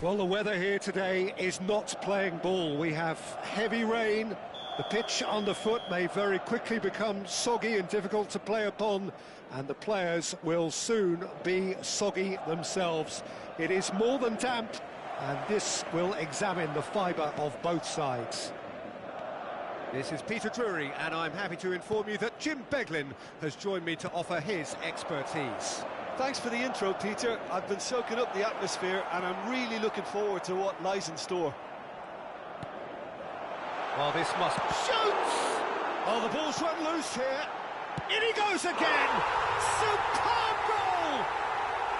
Well, the weather here today is not playing ball. We have heavy rain. The pitch underfoot may very quickly become soggy and difficult to play upon, and the players will soon be soggy themselves. It is more than damp, and this will examine the fibre of both sides. This is Peter Drury, and I'm happy to inform you that Jim Beglin has joined me to offer his expertise. Thanks for the intro, Peter. I've been soaking up the atmosphere, and I'm really looking forward to what lies in store. Well, this must... Shoots! Oh, the ball's run loose here. In he goes again! Superb goal!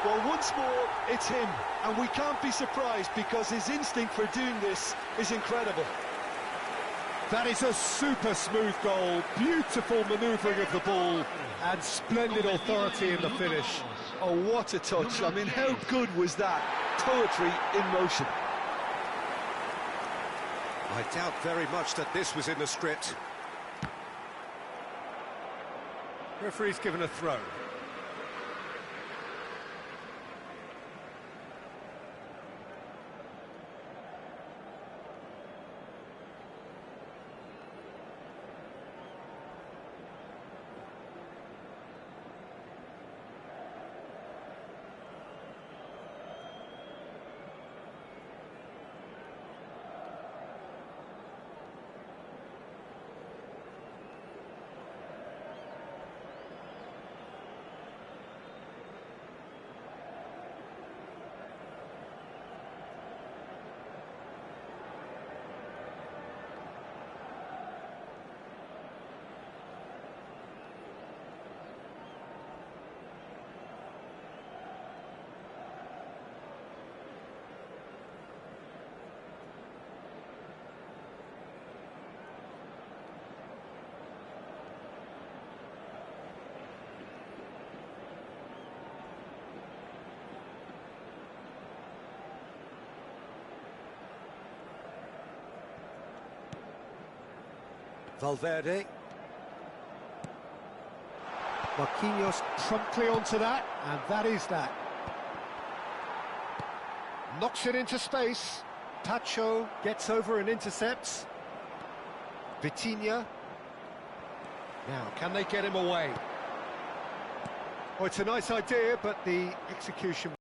Well, once more, it's him, and we can't be surprised because his instinct for doing this is incredible. That is a super smooth goal, beautiful manoeuvring of the ball, and splendid authority in the finish. Oh, what a touch. I mean, how good was that? Poetry in motion. I doubt very much that this was in the script. Referee's given a throw. Valverde. Marquinhos promptly onto that, and that is that. Knocks it into space. Tacho gets over and intercepts. Vitinha. Now, can they get him away? Oh, it's a nice idea, but the execution...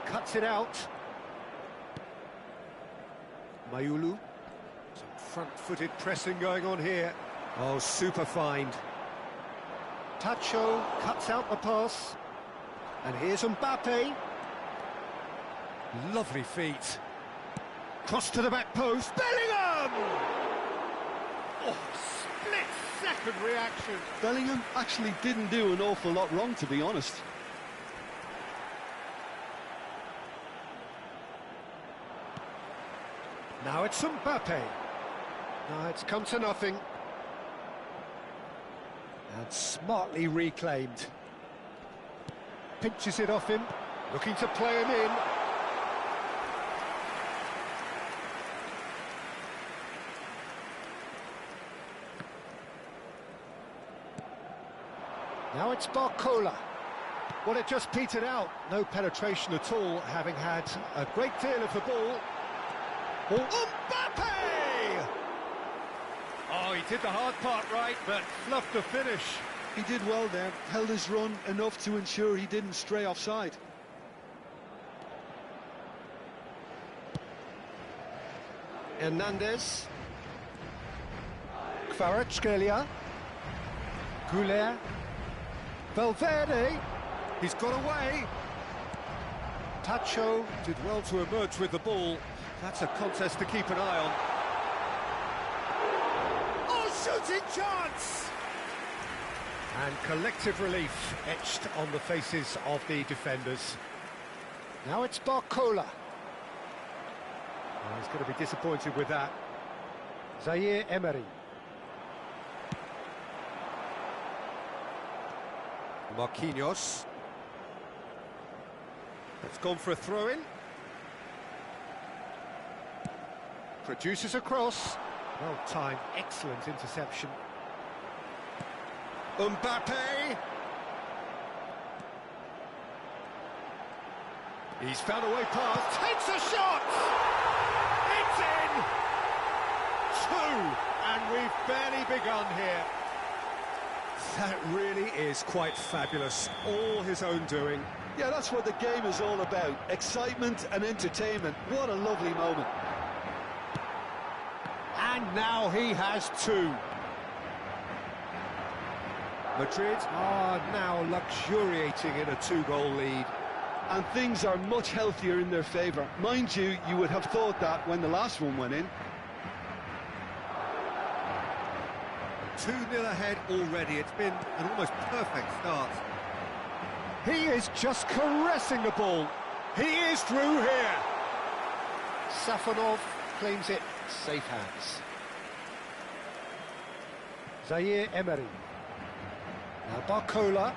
cuts it out. Mayulu, some front-footed pressing going on here. Oh, super find. Tacho cuts out the pass. And here's Mbappe. Lovely feet. Cross to the back post. Bellingham! Oh, split-second reaction. Bellingham actually didn't do an awful lot wrong, to be honest. Now it's Mbappe. Now it's come to nothing. And smartly reclaimed. Pinches it off him, looking to play him in. Now it's Barcola. Well, it just petered out. No penetration at all, having had a great deal of the ball. Mbappe! Oh, he did the hard part right, but fluffed the finish. He did well there, held his run enough to ensure he didn't stray offside. Hernandez. Kvaratskhelia. Goulet. Valverde. He's got away. Tacho did well to emerge with the ball. That's a contest to keep an eye on. Oh, shooting chance! And collective relief etched on the faces of the defenders. Now it's Barcola. Oh, he's going to be disappointed with that. Zaire Emery. Marquinhos. It's gone for a throw-in. Produces a cross. Well timed, excellent interception. Mbappe. He's found a way past, takes a shot! It's in! 2, and we've barely begun here. That really is quite fabulous, all his own doing. Yeah, that's what the game is all about. Excitement and entertainment. What a lovely moment. And now he has 2. Madrid are now luxuriating in a 2-goal lead. And things are much healthier in their favour. Mind you, you would have thought that when the last one went in. 2-0 ahead already. It's been an almost perfect start. He is just caressing the ball. He is through here. Safonov claims it. Safe hands. Zaire Emery. Now Barcola.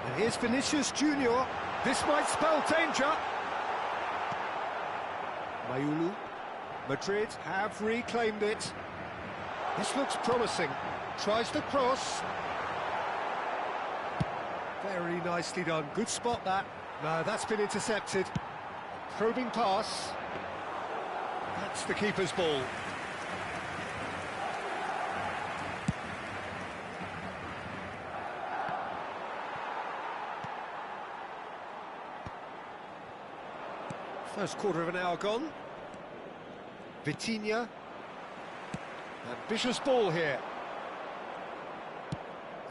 And here's Vinicius Junior. This might spell danger. Mayulu. Madrid have reclaimed it. This looks promising. Tries to cross. Very nicely done. Good spot, that. No, that's been intercepted. Probing pass. That's the keeper's ball. First quarter of an hour gone. Vitinha. Ambitious ball here.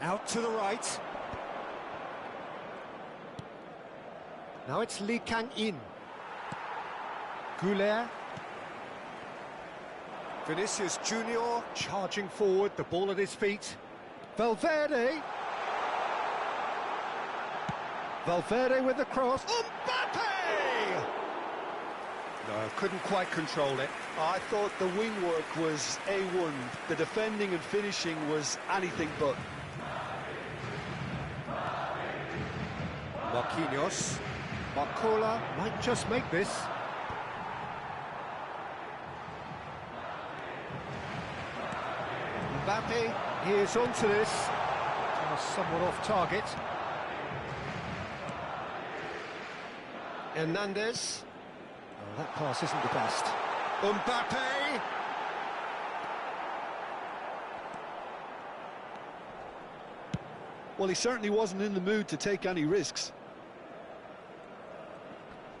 Out to the right. Now it's Lee Kang-in. Goulet. Vinicius Junior charging forward, the ball at his feet. Valverde. Valverde with the cross. Mbappe! No, couldn't quite control it. I thought the wing work was A1. The defending and finishing was anything but. Marquinhos. Barcola might just make this. Mbappe is onto this. Somewhat off target. Hernandez. Oh, that pass isn't the best. Mbappe! Well, he certainly wasn't in the mood to take any risks.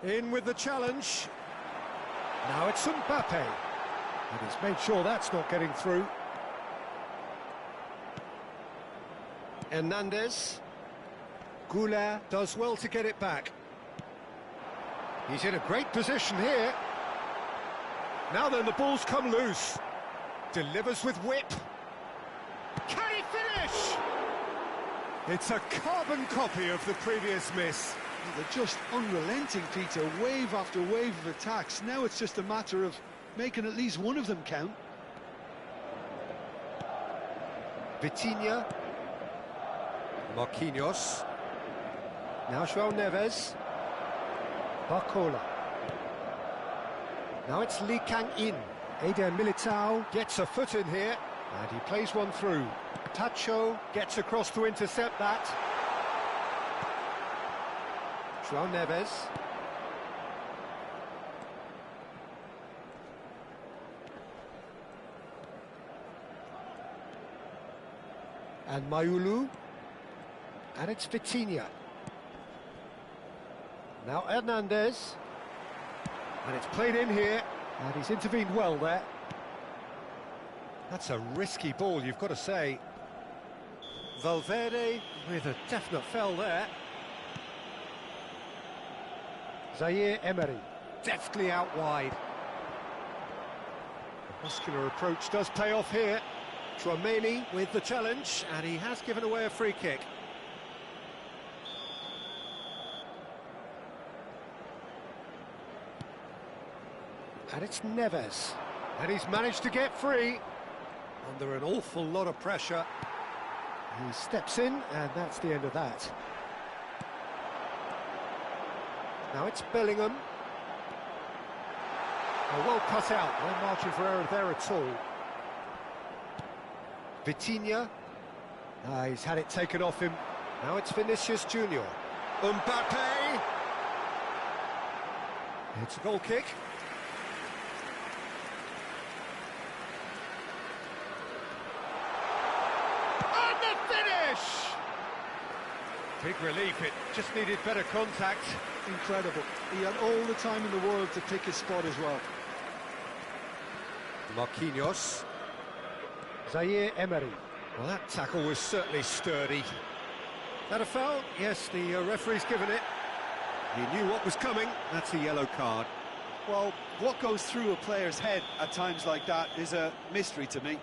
In with the challenge. Now it's Mbappe. And he's made sure that's not getting through. Hernandez. Goulet does well to get it back. He's in a great position here. Now then, the ball's come loose. Delivers with whip. Can he finish? It's a carbon copy of the previous miss. They're just unrelenting, Peter. Wave after wave of attacks. Now it's just a matter of making at least one of them count. Vitinha. Marquinhos. Now João Neves. Barcola. Now it's Lee Kang-in. Eder Militao gets a foot in here, and he plays one through. Tacho gets across to intercept that. João Neves. And Mayulu. And it's Vitinha. Now Hernandez. And it's played in here, and he's intervened well there. That's a risky ball, you've got to say. Valverde with a definite foul there. Zaire Emery, deftly out wide. The muscular approach does pay off here. Tchouaméni with the challenge, and he has given away a free kick. And it's Neves. And he's managed to get free. Under an awful lot of pressure. He steps in, and that's the end of that. Now it's Bellingham. Oh, well cut out. No margin for error there at all. Vitinha. He's had it taken off him. Now it's Vinicius Junior. Mbappe. It's a goal kick. And the finish! Big relief, it just needed better contact. Incredible. He had all the time in the world to pick his spot as well. Marquinhos. Zaire Emery. Well, that tackle was certainly sturdy. That a foul? Yes, the referee's given it. He knew what was coming. That's a yellow card. Well, what goes through a player's head at times like that is a mystery to me.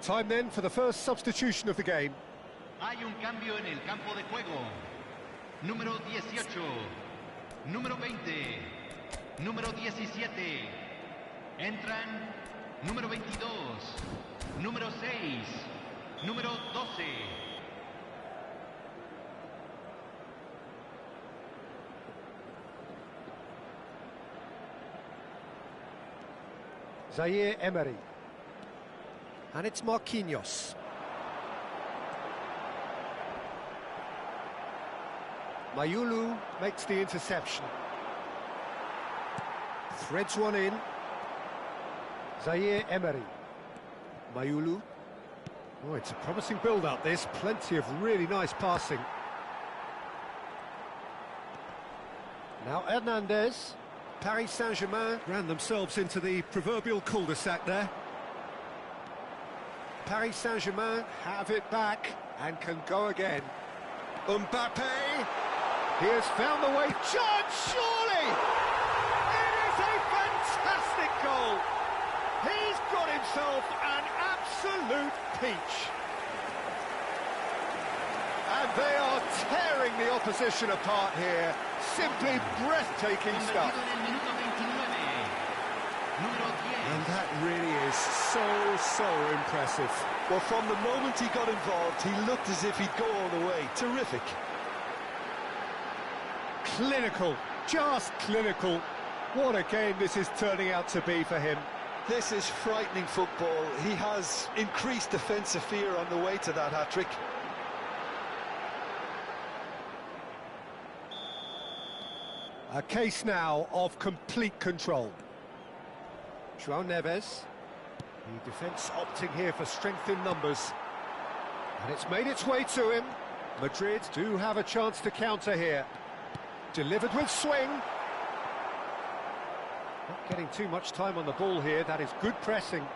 Time then for the first substitution of the game. Hay un cambio en el campo de juego. Número 18, número 20, número 17. Entran número 22, número 6, número 12. Zaire Emery. And it's Marquinhos. Mayulu makes the interception. Threads one in. Zaire Emery. Mayulu. Oh, it's a promising build-up, this. Plenty of really nice passing. Now Hernandez. Paris Saint-Germain ran themselves into the proverbial cul-de-sac there. Paris Saint-Germain have it back and can go again. Mbappe, he has found the way. Chance, surely! It is a fantastic goal. He's got himself an absolute peach. And they are tearing the opposition apart here. Simply breathtaking stuff. And that really is so impressive. Well, from the moment he got involved, he looked as if he'd go all the way. Terrific. Clinical, just clinical. What a game this is turning out to be for him. This is frightening football. He has increased defensive fear on the way to that hat-trick. A case now of complete control. João Neves. The defence opting here for strength in numbers. And it's made its way to him. Madrid do have a chance to counter here. Delivered with swing. Not getting too much time on the ball here. That is good pressing.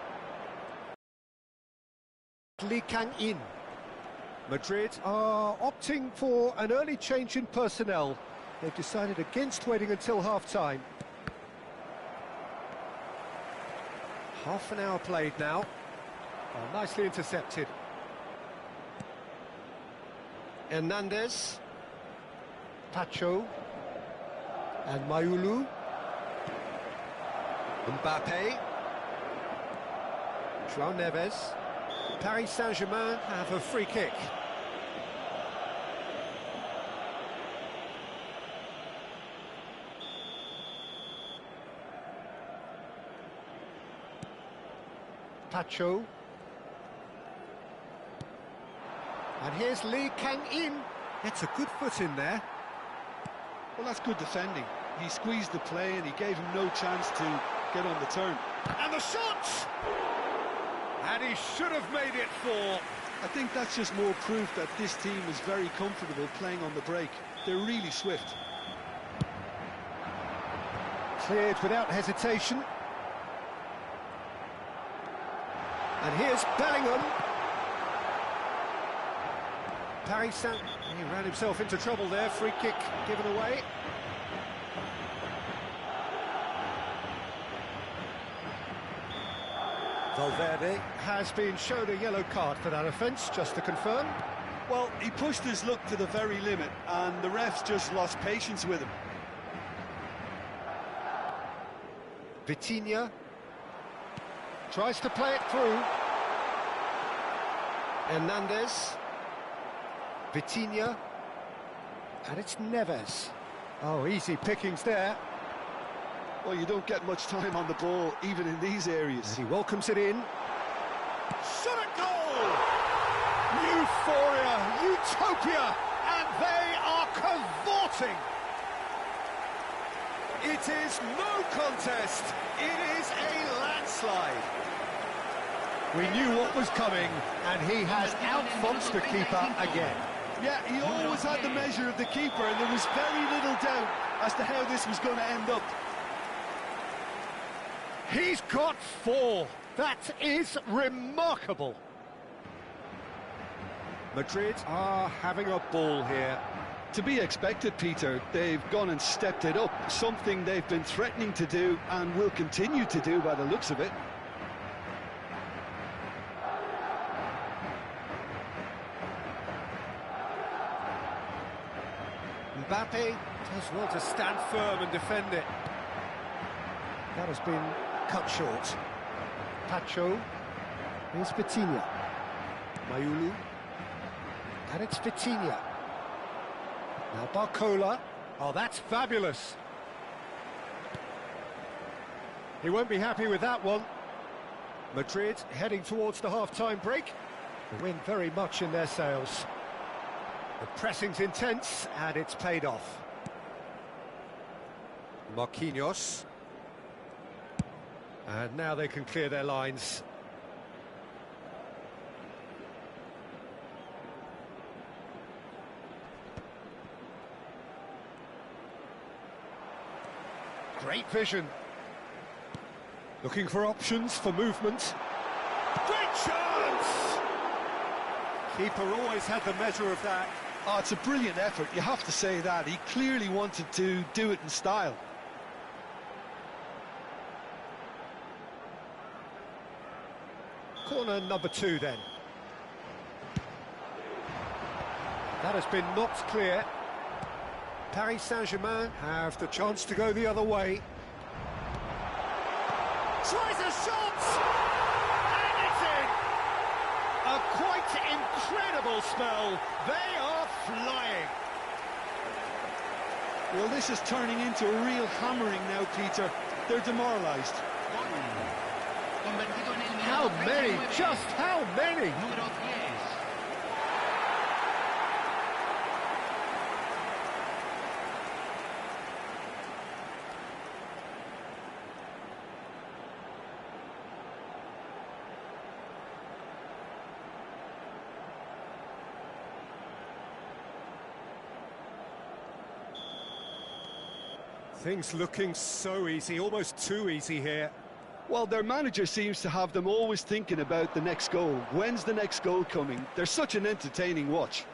Lee Kang-in. Madrid are opting for an early change in personnel. They've decided against waiting until half-time. Half an hour played now. Oh, nicely intercepted. Hernandez. Pacho. And Mayulu. Mbappe. João Neves. Paris Saint-Germain have a free kick. Pacho. And here's Lee Kang-in. Gets a good foot in there. Well, that's good defending. He squeezed the play and he gave him no chance to get on the turn. And the shot! And he should have made it 4. I think that's just more proof that this team is very comfortable playing on the break. They're really swift. Cleared without hesitation. And here's Bellingham. Paris Saint... He ran himself into trouble there. Free kick given away. Valverde has been shown a yellow card for that offence, just to confirm. Well, he pushed his luck to the very limit, and the refs just lost patience with him. Vitinha tries to play it through. Hernandez. Vitinha. And it's Neves. Oh, easy pickings there. Well, you don't get much time on the ball, even in these areas. And he welcomes it in. Shot at goal! Euphoria, utopia, and they are cavorting. It is no contest. It is a landslide. We knew what was coming, and he has outfoxed the keeper again. Yeah, he always had the measure of the keeper, and there was very little doubt as to how this was going to end up. He's got 4. That is remarkable. Madrid are having a ball here. To be expected, Peter. They've gone and stepped it up, something they've been threatening to do and will continue to do by the looks of it. Mbappe does well to stand firm and defend it. That has been cut short. Pacho. Here's Vitinha. Mayulu. And it's Vitinha. Now Barcola. Oh, that's fabulous. He won't be happy with that one. Madrid heading towards the half-time break. The wind very much in their sails. The pressing's intense, and it's paid off. Marquinhos. And now they can clear their lines. Great vision. Looking for options for movement. Great chance! Keeper always had the measure of that. Oh, it's a brilliant effort, you have to say that. He clearly wanted to do it in style. Corner number 2 then. That has been knocked clear. Paris Saint-Germain have the chance to go the other way. Tries a shot! And it's in! A quite incredible spell. They are flying. Well, this is turning into a real hammering now, Peter. They're demoralised. How many? Just how many? Things looking so easy, almost too easy here. Well, their manager seems to have them always thinking about the next goal. When's the next goal coming? They're such an entertaining watch.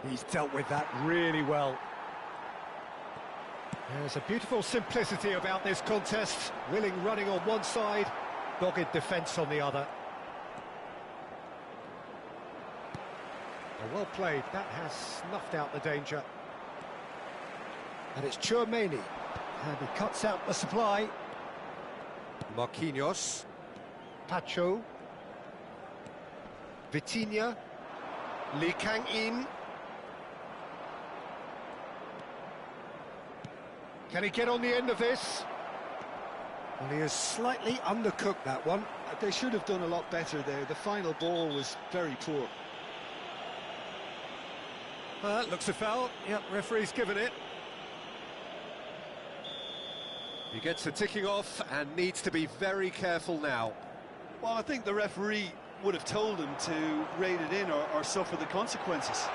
He's dealt with that really well. There's a beautiful simplicity about this contest. Willing running on one side, dogged defence on the other. Well played, that has snuffed out the danger. And it's Chouameni, and he cuts out the supply. Marquinhos, Pacho, Vitinha, Lee Kang-in. Can he get on the end of this? Well, he has slightly undercooked that one. They should have done a lot better there. The final ball was very poor. Looks a foul. Yep, referee's given it. He gets the ticking off and needs to be very careful now. Well, I think the referee would have told him to rate it in or suffer the consequences.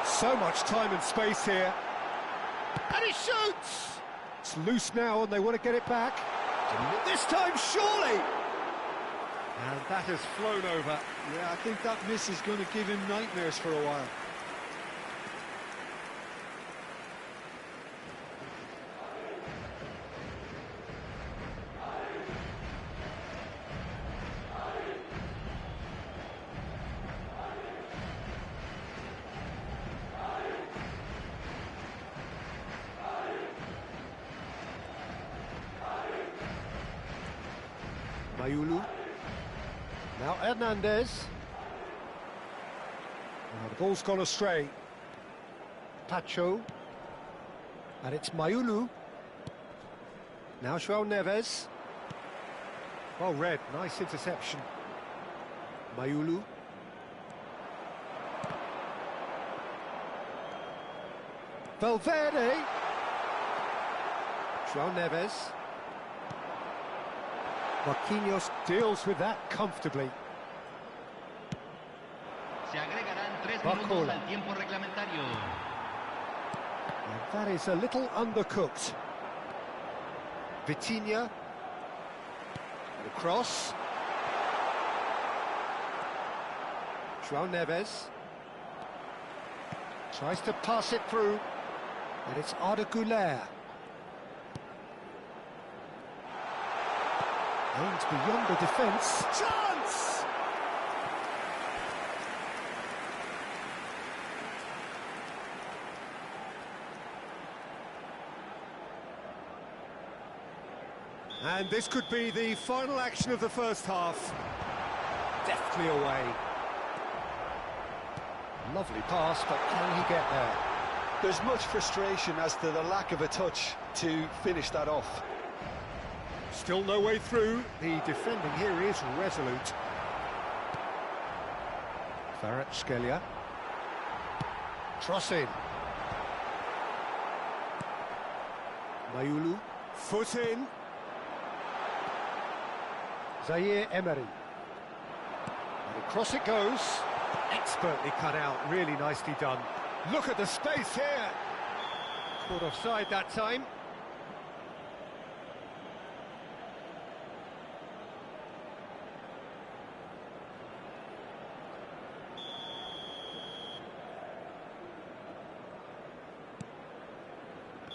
So much time and space here. And he shoots! It's loose now and they want to get it back. This time, surely! And that has flown over. Yeah, I think that miss is going to give him nightmares for a while. Mayulu. Now Hernandez. Now the ball's gone astray. Pacho. And it's Mayulu. Now João Neves. Well read, nice interception. Mayulu. Valverde. João Neves. Marquinhos deals with that comfortably. Se agregarán 3 minutos al tiempo reglamentario. And that is a little undercooked. Vitinha. The cross. João Neves. Tries to pass it through. And it's Arda Güler. Aims beyond the defence. Chance! And this could be the final action of the first half. Deftly away. Lovely pass, but can he get there? There's much frustration as to the lack of a touch to finish that off. Still no way through. The defending here is resolute. Kvaratskhelia. Cross in. Mayulu. Foot in. Zaire Emery. And across it goes. Expertly cut out. Really nicely done. Look at the space here. Caught offside that time.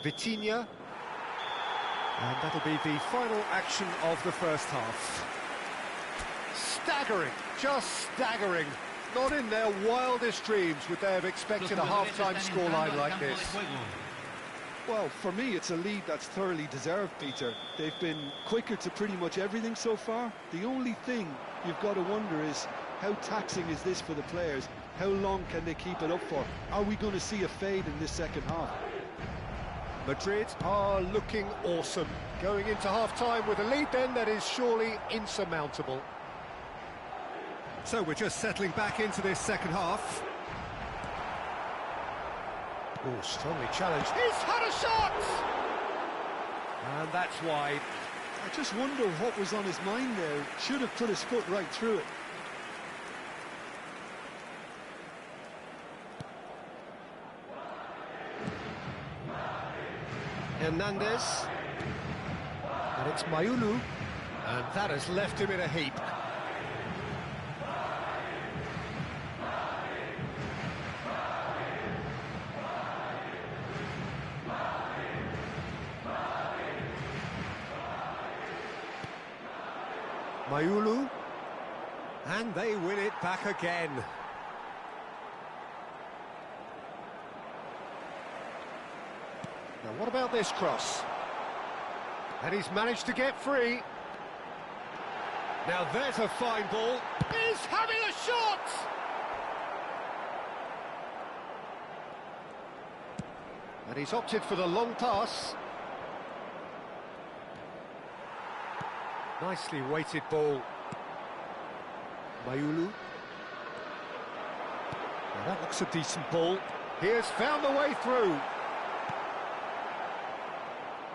Vitinha, and that'll be the final action of the first half. Staggering, just staggering. Not in their wildest dreams would they have expected a half-time scoreline like this. Well, for me, it's a lead that's thoroughly deserved, Peter. They've been quicker to pretty much everything so far. The only thing you've got to wonder is, how taxing is this for the players? How long can they keep it up for? Are we going to see a fade in this second half? Madrid are looking awesome. Going into half-time with a lead then that is surely insurmountable. So we're just settling back into this second half. Oh, strongly challenged. He's had a shot! And that's wide. I just wonder what was on his mind there. Should have put his foot right through it. Hernandez, and it's Mayulu, and that has left him in a heap. Mayulu. And they win it back again. Now what about this cross? And he's managed to get free. Now there's a fine ball. He's having a shot! And he's opted for the long pass. Nicely weighted ball. Mayulu. Now that looks a decent ball. He has found the way through.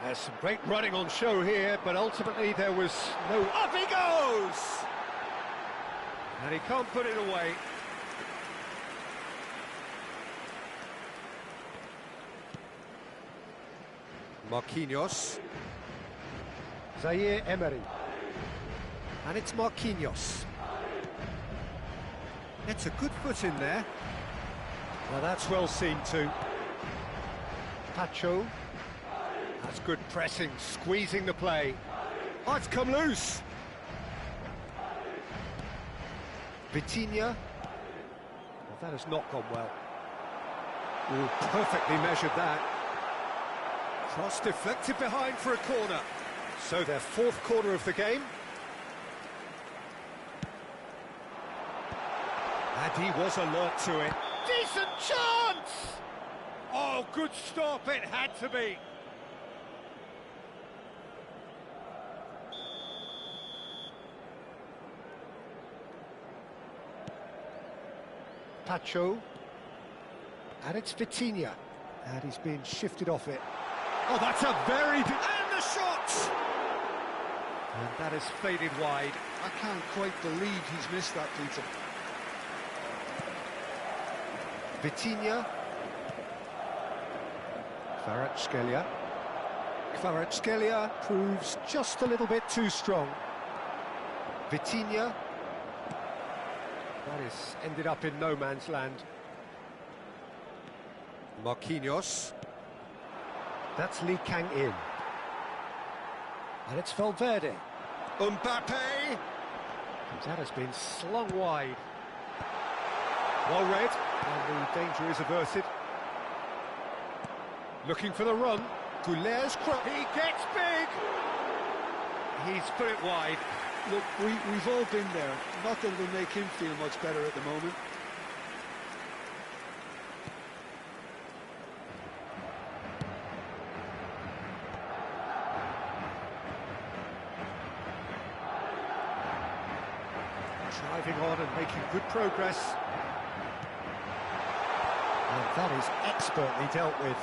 There's some great running on show here, but ultimately there was no... Up he goes! And he can't put it away. Marquinhos. Zaire Emery. And it's Marquinhos. It's a good foot in there. Well, that's well seen too. Pacho. That's good pressing, squeezing the play. Oh, it's come loose. Vitinha. Well, that has not gone well. Ooh, perfectly measured that. Cross deflected behind for a corner. So their fourth corner of the game. And he was alert to it. Decent chance! Oh, good stop, it had to be. Pacho. And it's Vitinha. And he's being shifted off it. Oh, that's a very... And the shot! And that has faded wide. I can't quite believe he's missed that, Peter. Vitinha. Kvaratskhelia. Kvaratskhelia proves just a little bit too strong. Vitinha. That is ended up in no man's land. Marquinhos. That's Lee Kang-in. And it's Valverde. Mbappe! And that has been slung wide. Well read, and the danger is averted. Looking for the run. Goulet's cross. He gets big! He's put it wide. Look, we've all been there. Not that it'll make him feel much better at the moment. Driving on and making good progress. And that is expertly dealt with.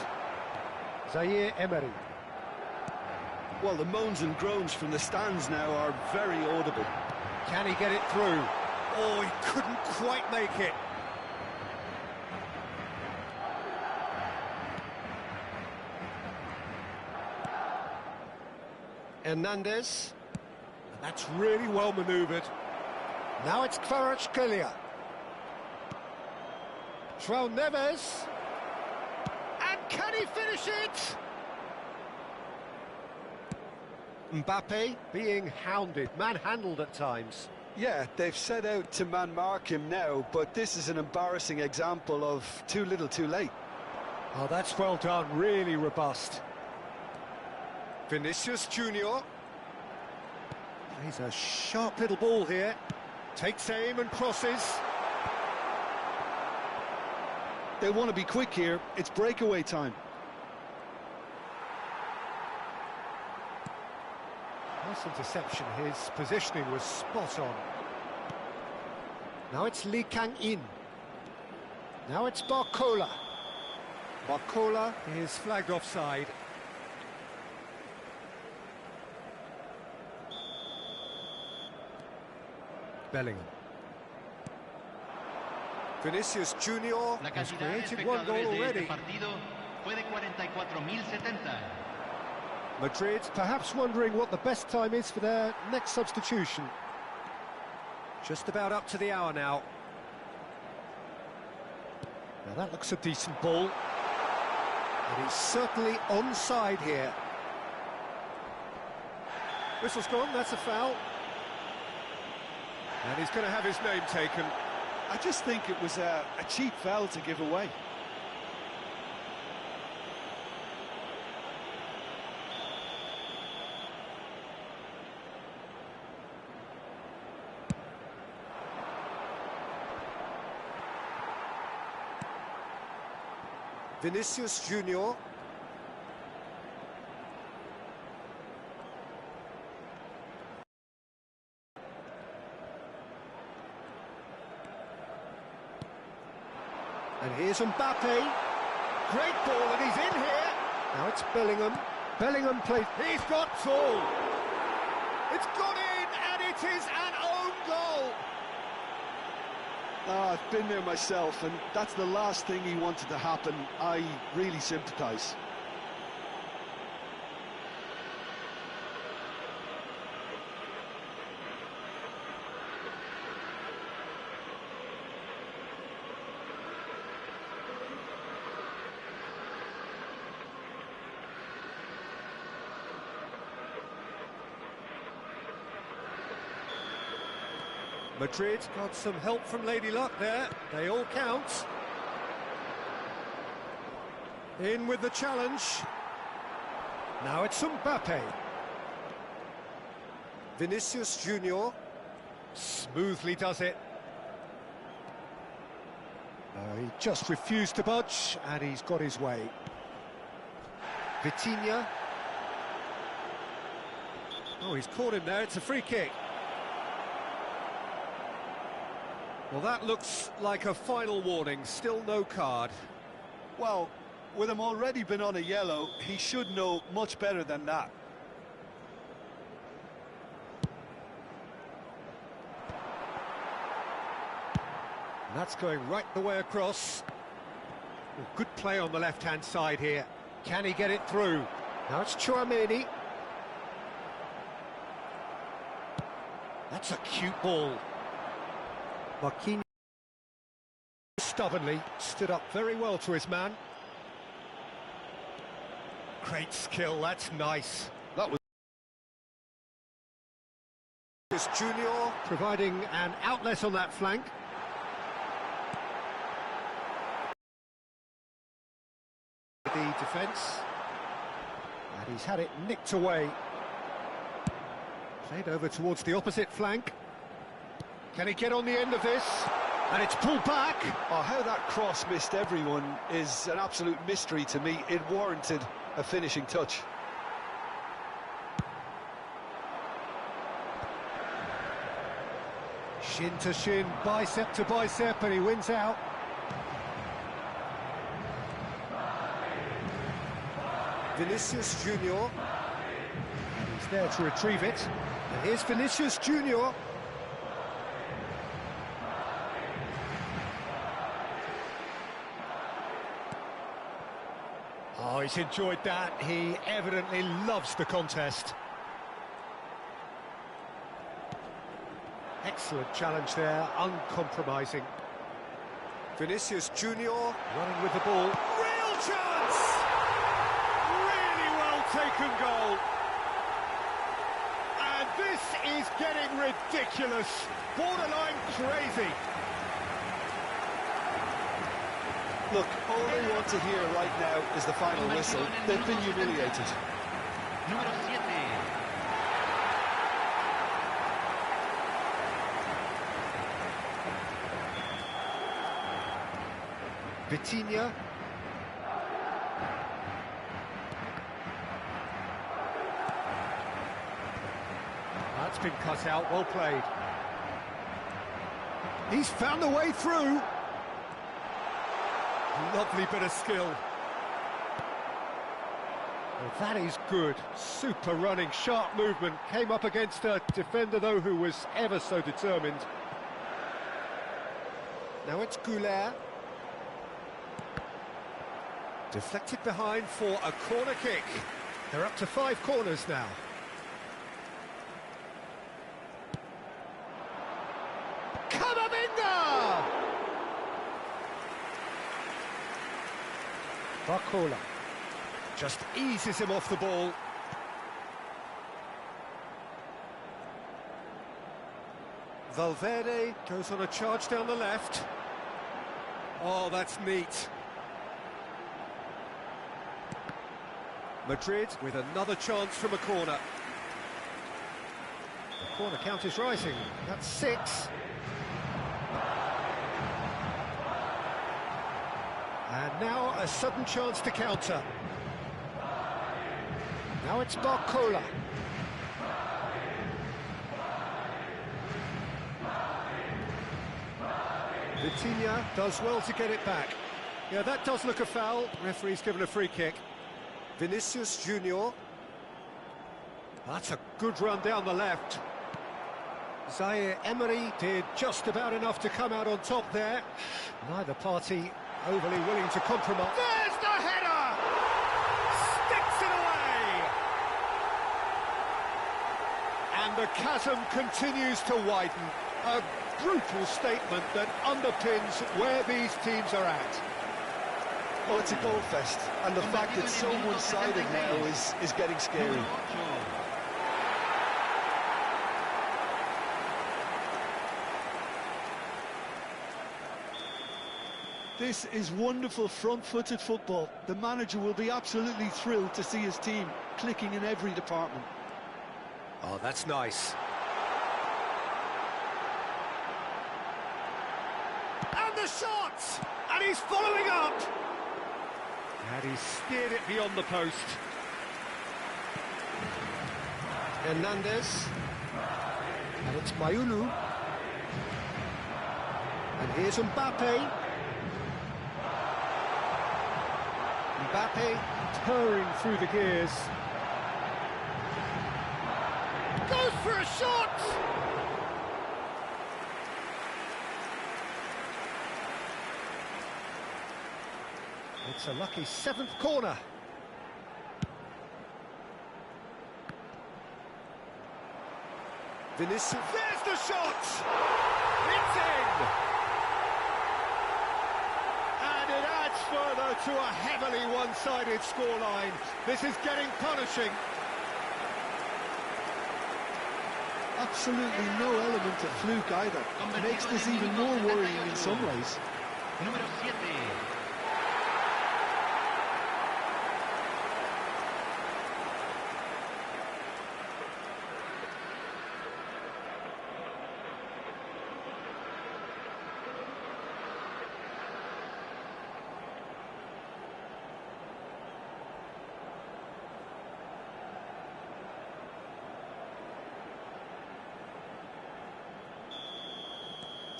Zaire Emery. Well, the moans and groans from the stands now are very audible. Can he get it through? Oh, he couldn't quite make it. Hernandez. And that's really well manoeuvred. Now it's Kvaratskhelia. João Neves. And can he finish it? Mbappe being hounded, manhandled at times. Yeah, they've set out to man-mark him now, but this is an embarrassing example of too little too late. Oh, that's well done, really robust. Vinicius Junior. Plays a sharp little ball here. Takes aim and crosses. They want to be quick here, it's breakaway time. Nice interception, his positioning was spot on. Now it's Lee Kang-in. Now it's Barcola. Barcola is flagged offside. Bellingham. Vinicius Junior has created one goal already. Madrid perhaps wondering what the best time is for their next substitution. Just about up to the hour now. Now that looks a decent ball. And he's certainly onside here. Whistle's gone, that's a foul. And he's going to have his name taken. I just think it was a cheap foul to give away. Vinicius Junior. And here's Mbappe. Great ball, and he's in here. Now it's Bellingham. Bellingham plays. He's got full. It's gone in, and it is an own goal. I've been there myself, and that's the last thing he wanted to happen. I really sympathise. Madrid got some help from Lady Luck there. They all count. In with the challenge. Now it's Mbappe. Vinicius Junior. Smoothly does it. He just refused to budge, and he's got his way. Vitinha. Oh, he's caught him there. It's a free kick. Well, that looks like a final warning. Still no card. Well, with him already been on a yellow, he should know much better than that. And that's going right the way across. Oh, good play on the left-hand side here. Can he get it through? Now it's Tchouaméni. That's a cute ball. Marquinhos stubbornly stood up very well to his man. Great skill, that's nice. That was Junior providing an outlet on that flank. The defence, and he's had it nicked away. Played over towards the opposite flank. Can he get on the end of this? And it's pulled back. Oh, how that cross missed everyone is an absolute mystery to me. It warranted a finishing touch. Shin to shin, bicep to bicep, and he wins out. Vinicius Junior. And he's there to retrieve it. And here's Vinicius Junior. Oh, he's enjoyed that. He evidently loves the contest. Excellent challenge there, uncompromising. Vinicius Junior running with the ball. Real chance! Really well taken goal. And this is getting ridiculous. Borderline crazy. Look, all they want to hear right now is the final whistle. They've been humiliated. Número 7. Vitinha. That's been cut out, well played. He's found a way through. Lovely bit of skill. Well, that is good. Super running, sharp movement. Came up against a defender, though, who was ever so determined. Now it's Goulet. Deflected behind for a corner kick. They're up to 5 corners now. Camavinga! Barcola just eases him off the ball. Valverde goes on a charge down the left. Oh, that's neat. Madrid with another chance from a corner. The corner count is rising. That's 6. And now a sudden chance to counter. Now it's Barcola. Vitinha does well to get it back. Yeah, that does look a foul. Referee's given a free kick. Vinicius Junior. That's a good run down the left. Zaire Emery did just about enough to come out on top there. Neither party overly willing to compromise. There's the header! Sticks it away! And the chasm continues to widen. A brutal statement that underpins where these teams are at. Well, it's a goal fest, and the fact it's so one-sided now is getting scary. This is wonderful front-footed football. The manager will be absolutely thrilled to see his team clicking in every department. Oh, that's nice. And the shot! And he's following up! And he's steered it beyond the post. Hernandez. And it's Mayulu. And here's Mbappe. Mbappe purring through the gears. Goes for a shot! It's a lucky 7th corner. Vinicius, there's the shot! It's in! And it adds further to a heavily one-sided scoreline. This is getting punishing. Absolutely no element of fluke either. It makes this even more worrying in some ways. Número 7.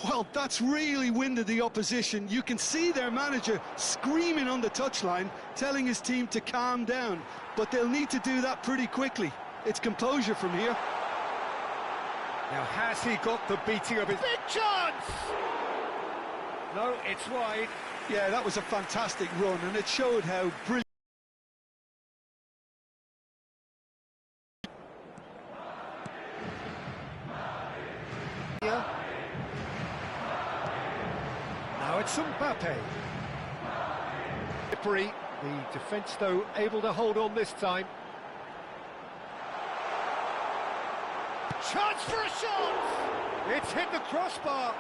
Well, that's really winded the opposition. You can see their manager screaming on the touchline, telling his team to calm down. But they'll need to do that pretty quickly. It's composure from here. Now, has he got the beating of his... Big chance! No, it's wide. Yeah, that was a fantastic run, and it showed how brilliant... Yeah. Now it's Mbappe. The defence, though, able to hold on this time. Chance for a shot! It's hit the crossbar.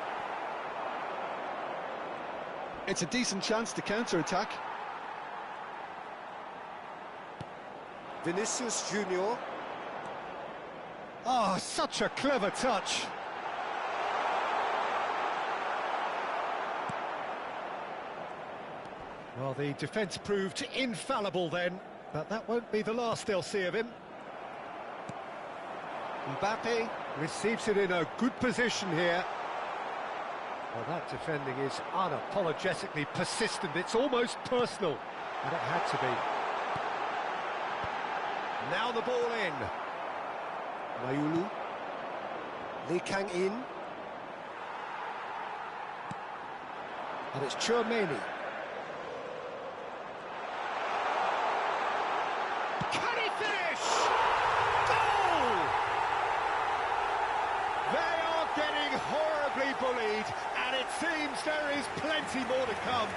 It's a decent chance to counter-attack. Vinicius Junior. Oh, such a clever touch. Well, the defence proved infallible then, but that won't be the last they'll see of him. Mbappe receives it in a good position here. Well, that defending is unapologetically persistent. It's almost personal, and it had to be. Now the ball in. Mayulu. Lee Kang-in. And it's Chouameni. Can he finish? Goal! They are getting horribly bullied, and it seems there is plenty more to come.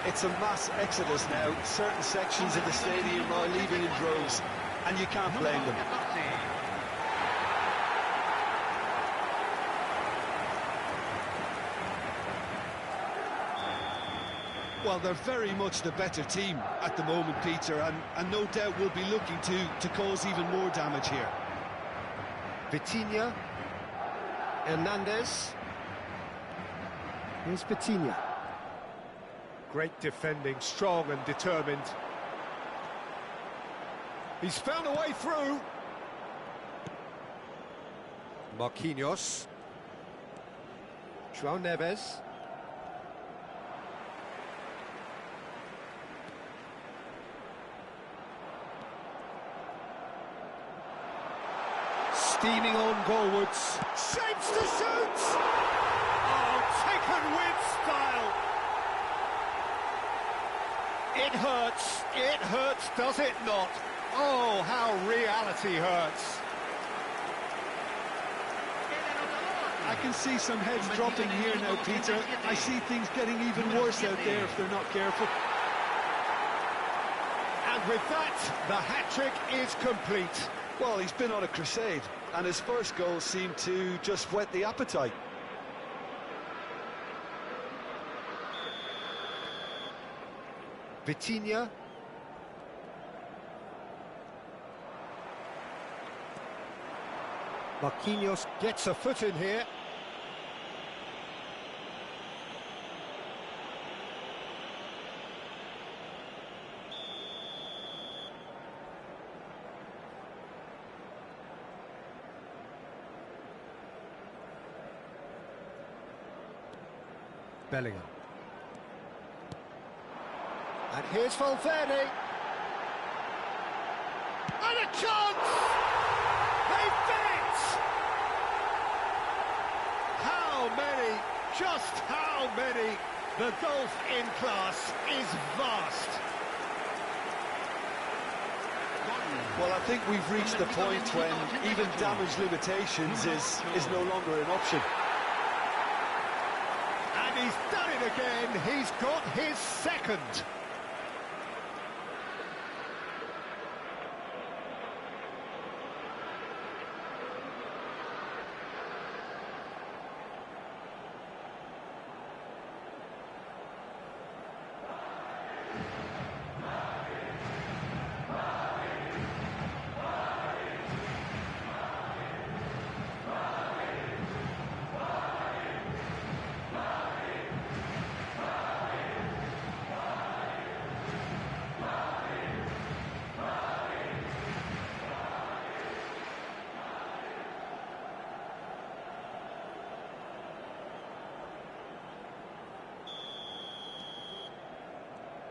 It's a mass exodus now. Certain sections of the stadium are leaving in droves, and you can't blame them. Well, they're very much the better team at the moment, Peter, and no doubt will be looking to cause even more damage here. Vitinha. Hernandez. Here's Vitinha. Great defending, strong and determined. He's found a way through. Marquinhos. João Neves. Steaming on goalwards. Shapes to shoot! Oh, taken with style. It hurts, does it not? Oh, how reality hurts. I can see some heads dropping here now, Peter. I see things getting even worse out there if they're not careful. And with that, the hat-trick is complete. Well, he's been on a crusade, and his first goal seemed to just whet the appetite. Vitinha. Marquinhos gets a foot in here. Bellingham. And here's Valverde. And a chance! They've done it! How many, just how many? The gulf in class is vast. Well, I think we've reached the point when even damage limitations is no longer an option. And he's done it again. He's got his second.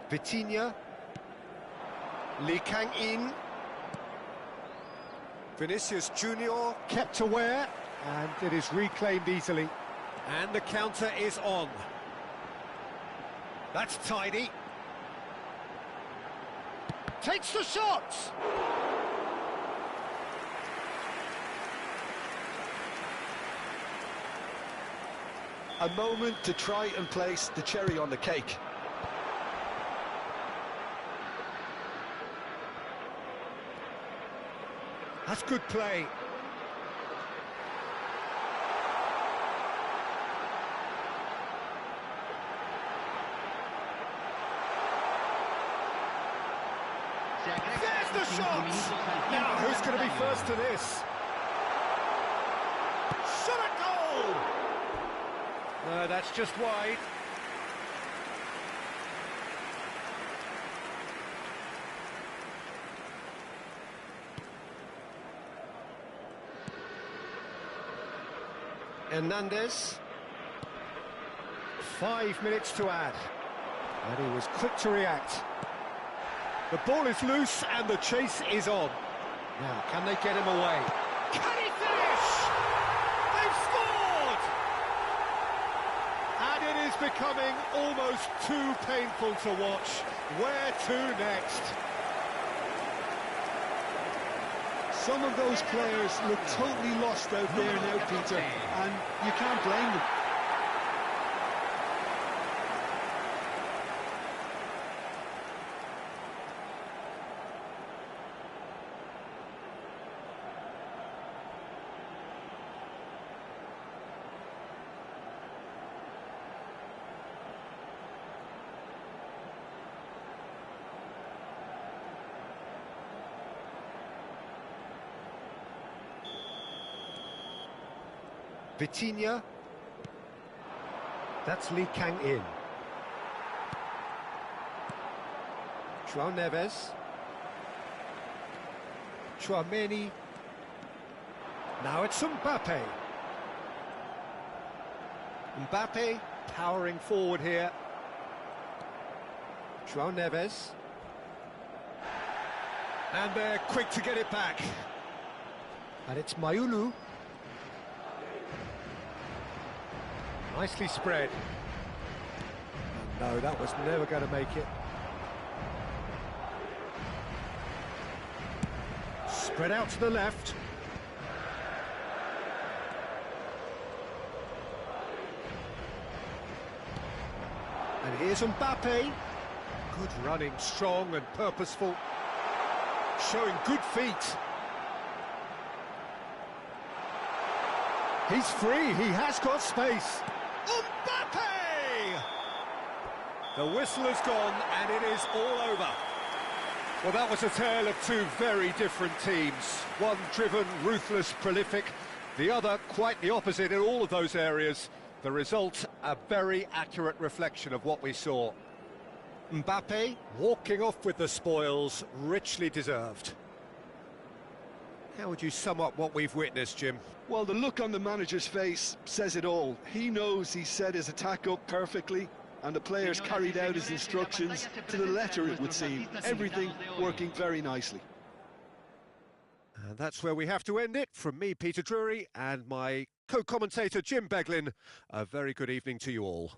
Vitinha. Lee Kang-in. Vinicius Junior kept aware, and it is reclaimed easily. And the counter is on. That's tidy. Takes the shot! A moment to try and place the cherry on the cake. That's good play. There's the shot! Now, who's going to be first to this? Shot a goal! No, that's just wide. Hernandez. 5 minutes to add. And he was quick to react. The ball is loose and the chase is on. Now, can they get him away? Can he finish? They've scored! And it is becoming almost too painful to watch. Where to next? Some of those players look totally lost out there now, Peter, and you can't blame them. Vitinha. That's Lee Kang-in. João Neves. Chouameni. Now it's Mbappe. Mbappe powering forward here. João Neves. And they're quick to get it back. And it's Mayulu. Nicely spread. No, that was never going to make it. Spread out to the left. And here's Mbappe. Good running, strong and purposeful. Showing good feet. He's free, he has got space. Mbappe! The whistle has gone and it is all over. Well, that was a tale of two very different teams. One driven, ruthless, prolific. The other quite the opposite in all of those areas. The result, a very accurate reflection of what we saw. Mbappe walking off with the spoils, richly deserved. How would you sum up what we've witnessed, Jim? Well, the look on the manager's face says it all. He knows he set his attack up perfectly, and the players carried out his instructions to the letter, it would seem. Everything working very nicely. And that's where we have to end it. From me, Peter Drury, and my co-commentator, Jim Beglin, a very good evening to you all.